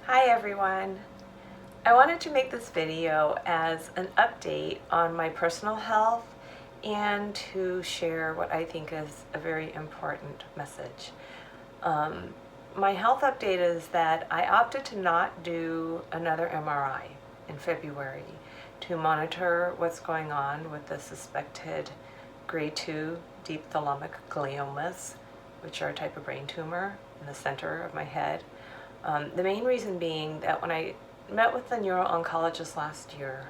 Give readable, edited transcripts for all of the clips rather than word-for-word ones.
Hi everyone. I wanted to make this video as an update on my personal health and to share what I think is a very important message. My health update is that I opted to not do another MRI in February to monitor what's going on with the suspected grade 2 deep thalamic gliomas, which are a type of brain tumor in the center of my head. The main reason being that when I met with the neuro-oncologist last year,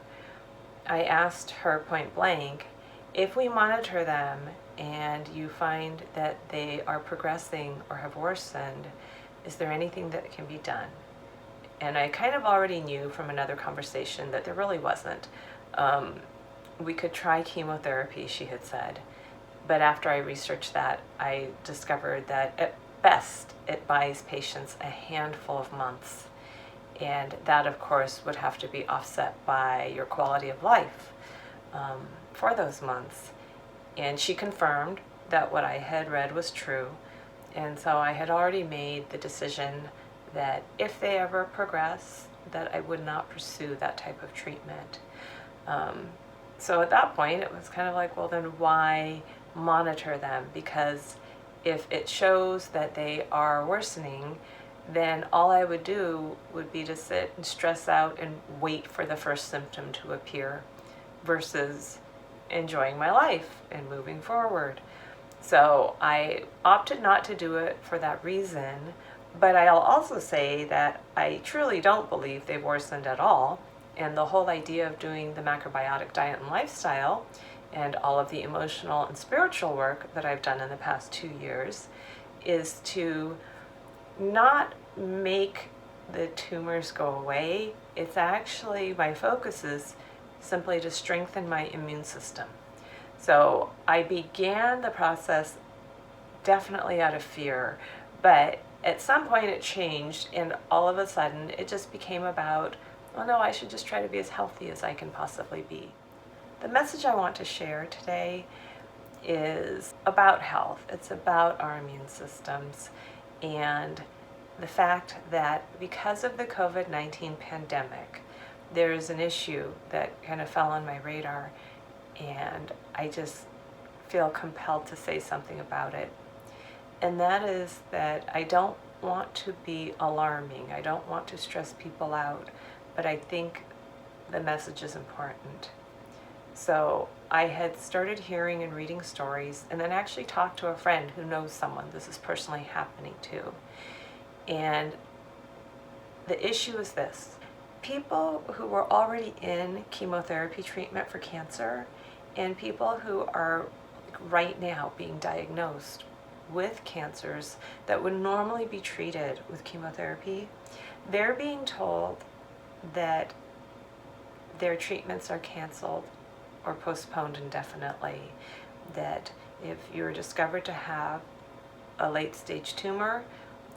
I asked her point blank, if we monitor them and you find that they are progressing or have worsened, is there anything that can be done? And I kind of already knew from another conversation that there really wasn't. We could try chemotherapy, she had said. But after I researched that, I discovered that at best, it buys patients a handful of months. And that, of course, would have to be offset by your quality of life for those months. And she confirmed that what I had read was true. And so I had already made the decision that if they ever progress, that I would not pursue that type of treatment. So at that point, it was kind of like, well, then why monitor them? Because if it shows that they are worsening, then all I would do would be to sit and stress out and wait for the first symptom to appear versus enjoying my life and moving forward. So I opted not to do it for that reason, but I'll also say that I truly don't believe they've worsened at all. And the whole idea of doing the macrobiotic diet and lifestyle and all of the emotional and spiritual work that I've done in the past 2 years is to not make the tumors go away. It's actually, my focus is simply to strengthen my immune system. So I began the process definitely out of fear, but at some point it changed, and all of a sudden it just became about, oh no, I should just try to be as healthy as I can possibly be. The message I want to share today is about health. It's about our immune systems and the fact that because of the COVID-19 pandemic, there's an issue that kind of fell on my radar, and I just feel compelled to say something about it. And that is that I don't want to be alarming. I don't want to stress people out, but I think the message is important. So I had started hearing and reading stories, and then actually talked to a friend who knows someone this is personally happening to. And the issue is this: people who were already in chemotherapy treatment for cancer and people who are right now being diagnosed with cancers that would normally be treated with chemotherapy, they're being told that their treatments are canceled or postponed indefinitely, that if you're discovered to have a late-stage tumor,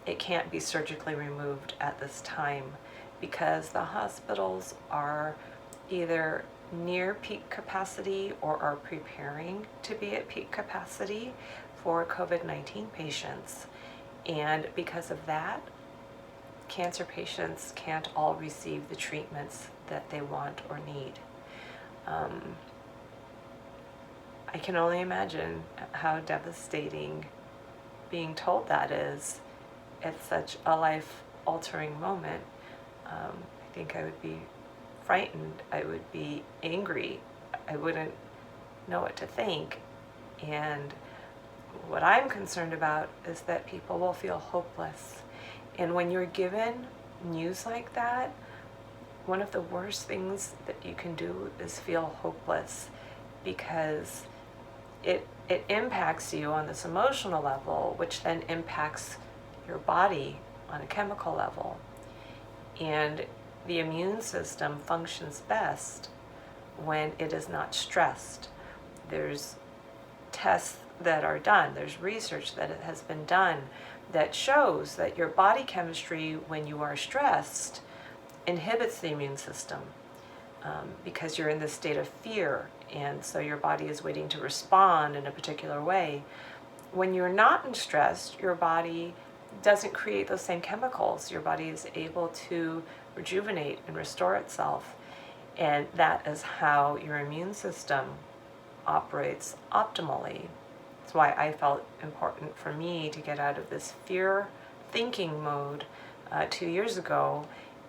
it can't be surgically removed at this time because the hospitals are either near peak capacity or are preparing to be at peak capacity for COVID-19 patients. And because of that, cancer patients can't all receive the treatments that they want or need. I can only imagine how devastating being told that is at such a life-altering moment. I think I would be frightened. I would be angry. I wouldn't know what to think. And what I'm concerned about is that people will feel hopeless. And when you're given news like that, one of the worst things that you can do is feel hopeless, because it impacts you on this emotional level, which then impacts your body on a chemical level. And the immune system functions best when it is not stressed. There's tests that are done, there's research that has been done that shows that your body chemistry when you are stressed inhibits the immune system because you're in this state of fear, and so your body is waiting to respond in a particular way. When you're not in stress, your body doesn't create those same chemicals. Your body is able to rejuvenate and restore itself. And that is how your immune system operates optimally. That's why I felt important for me to get out of this fear thinking mode 2 years ago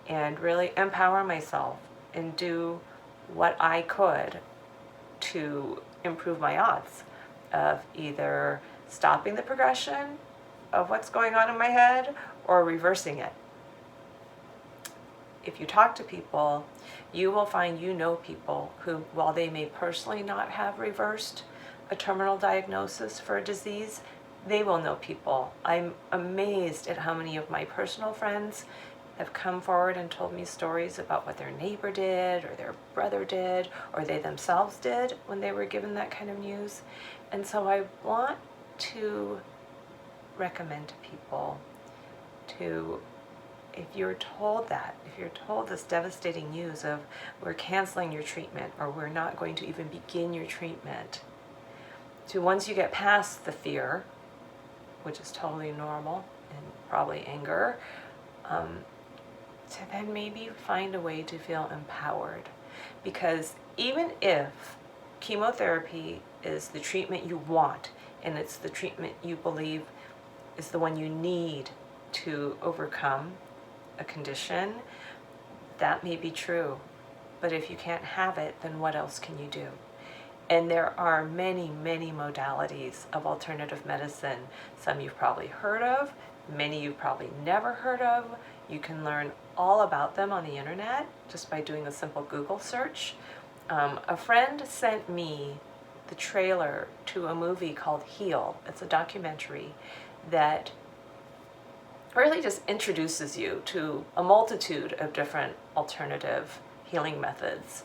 and really empower myself and do what I could to improve my odds of either stopping the progression of what's going on in my head or reversing it. If you talk to people, you will find people who, while they may personally not have reversed a terminal diagnosis for a disease, they will know people. I'm amazed at how many of my personal friends have come forward and told me stories about what their neighbor did or their brother did or they themselves did when they were given that kind of news. And so I want to recommend to people to, if you're told this devastating news of we're canceling your treatment or we're not going to even begin your treatment, to once you get past the fear, which is totally normal and probably anger, to then maybe find a way to feel empowered. Because even if chemotherapy is the treatment you want and it's the treatment you believe is the one you need to overcome a condition, that may be true. But if you can't have it, then what else can you do? And there are many, many modalities of alternative medicine. Some you've probably heard of, many you've probably never heard of. You can learn all about them on the internet just by doing a simple Google search. A friend sent me the trailer to a movie called Heal. It's a documentary that really just introduces you to a multitude of different alternative healing methods.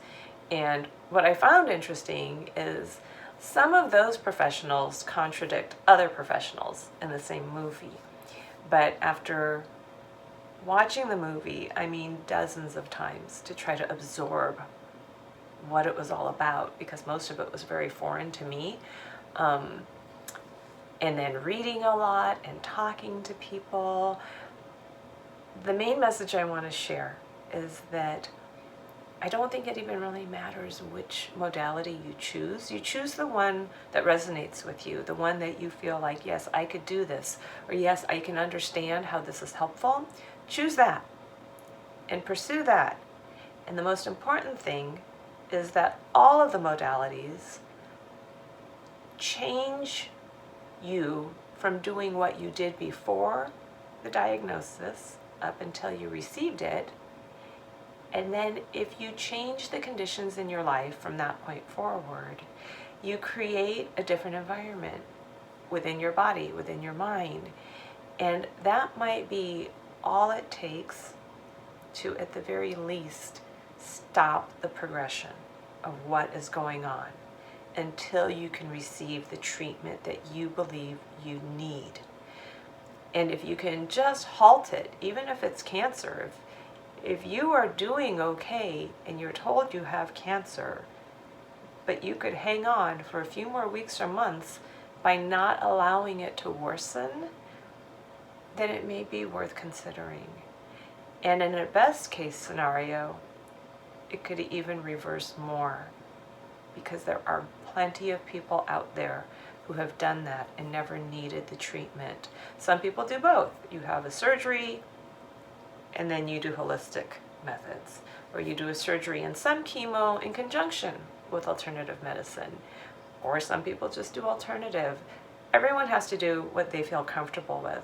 And what I found interesting is some of those professionals contradict other professionals in the same movie. But after watching the movie, dozens of times to try to absorb what it was all about, because most of it was very foreign to me, and then reading a lot and talking to people, the main message I want to share is that I don't think it even really matters which modality you choose. You choose the one that resonates with you, the one that you feel like, yes, I could do this, or yes, I can understand how this is helpful. Choose that and pursue that. And the most important thing is that all of the modalities change you from doing what you did before the diagnosis up until you received it. And then if you change the conditions in your life from that point forward, you create a different environment within your body, within your mind. And that might be all it takes to, at the very least, stop the progression of what is going on until you can receive the treatment that you believe you need. And if you can just halt it, even if it's cancer, if you are doing okay and you're told you have cancer, but you could hang on for a few more weeks or months by not allowing it to worsen, then it may be worth considering. And in a best case scenario, it could even reverse more, because there are plenty of people out there who have done that and never needed the treatment. Some people do both. You have a surgery and then you do holistic methods, or you do a surgery and some chemo in conjunction with alternative medicine, or some people just do alternative. Everyone has to do what they feel comfortable with.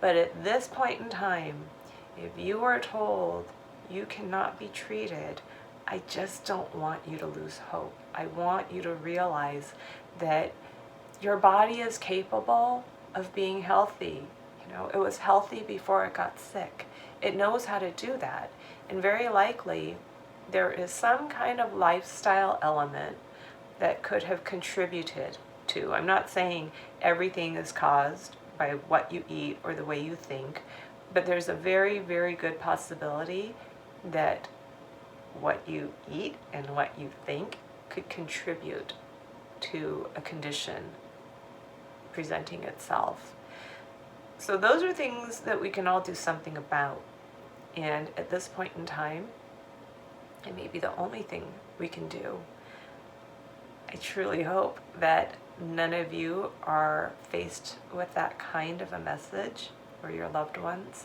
But at this point in time, if you are told you cannot be treated, I just don't want you to lose hope. I want you to realize that your body is capable of being healthy. It was healthy before it got sick. It knows how to do that. And very likely, there is some kind of lifestyle element that could have contributed to. I'm not saying everything is caused by what you eat or the way you think, but there's a very, very good possibility that what you eat and what you think could contribute to a condition presenting itself. So those are things that we can all do something about. And at this point in time, it may be the only thing we can do. I truly hope that none of you are faced with that kind of a message, or your loved ones.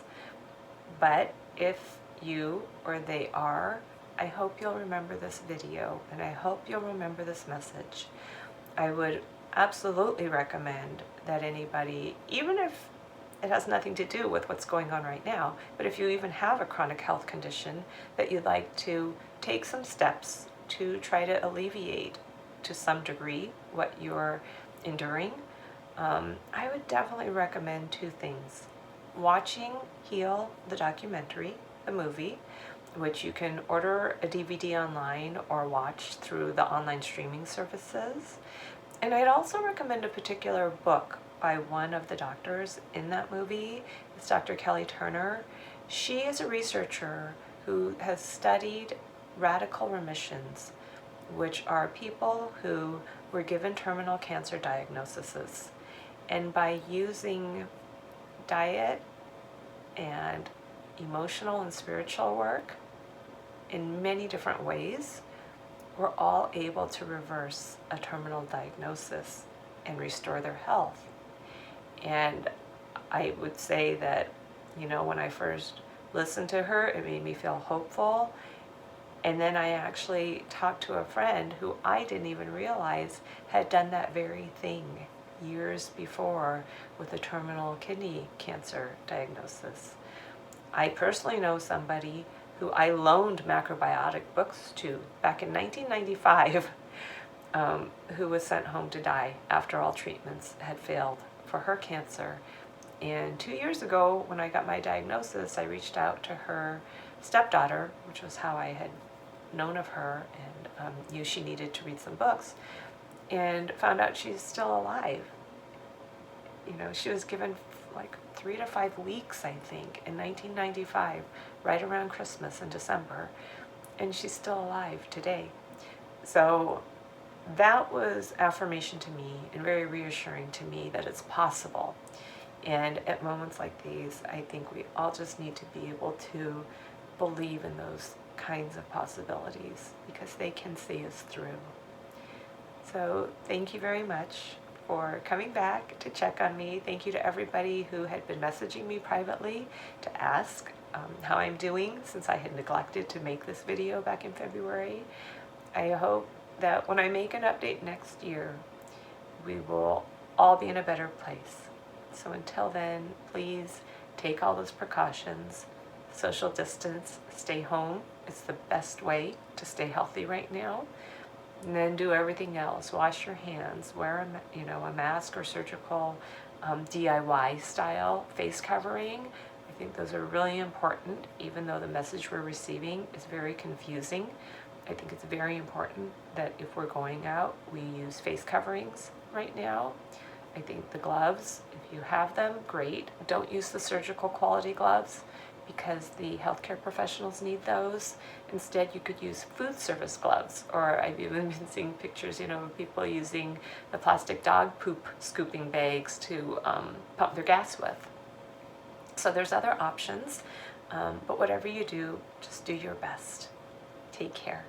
But if you or they are, I hope you'll remember this video, and I hope you'll remember this message. I would absolutely recommend that anybody, even if it has nothing to do with what's going on right now, but if you even have a chronic health condition, that you'd like to take some steps to try to alleviate to some degree what you're enduring, I would definitely recommend two things. Watching Heal, the documentary, the movie, which you can order a DVD online or watch through the online streaming services. And I'd also recommend a particular book by one of the doctors in that movie. It's Dr. Kelly Turner. She is a researcher who has studied radical remissions, which are people who were given terminal cancer diagnoses. And by using diet and emotional and spiritual work in many different ways, we're all able to reverse a terminal diagnosis and restore their health. And I would say that, when I first listened to her, it made me feel hopeful. And then I actually talked to a friend who I didn't even realize had done that very thing years before with a terminal kidney cancer diagnosis. I personally know somebody who I loaned macrobiotic books to back in 1995, who was sent home to die after all treatments had failed for her cancer. And 2 years ago, when I got my diagnosis, I reached out to her stepdaughter, which was how I had known of her, and knew she needed to read some books, and found out she's still alive. She was given like 3 to 5 weeks, I think, in 1995, right around Christmas in December, and she's still alive today. So that was affirmation to me and very reassuring to me that it's possible. And at moments like these, I think we all just need to be able to believe in those kinds of possibilities, because they can see us through. So thank you very much for coming back to check on me. Thank you to everybody who had been messaging me privately to ask how I'm doing, since I had neglected to make this video back in February. I hope that when I make an update next year, we will all be in a better place. So until then, please take all those precautions, social distance, stay home. It's the best way to stay healthy right now. And then do everything else. Wash your hands, wear a mask or surgical DIY style face covering. I think those are really important, even though the message we're receiving is very confusing. I think it's very important that if we're going out, we use face coverings right now. I think the gloves, if you have them, great. Don't use the surgical quality gloves, because the healthcare professionals need those. Instead, you could use food service gloves, or I've even been seeing pictures, of people using the plastic dog poop scooping bags to pump their gas with. So there's other options, but whatever you do, just do your best. Take care.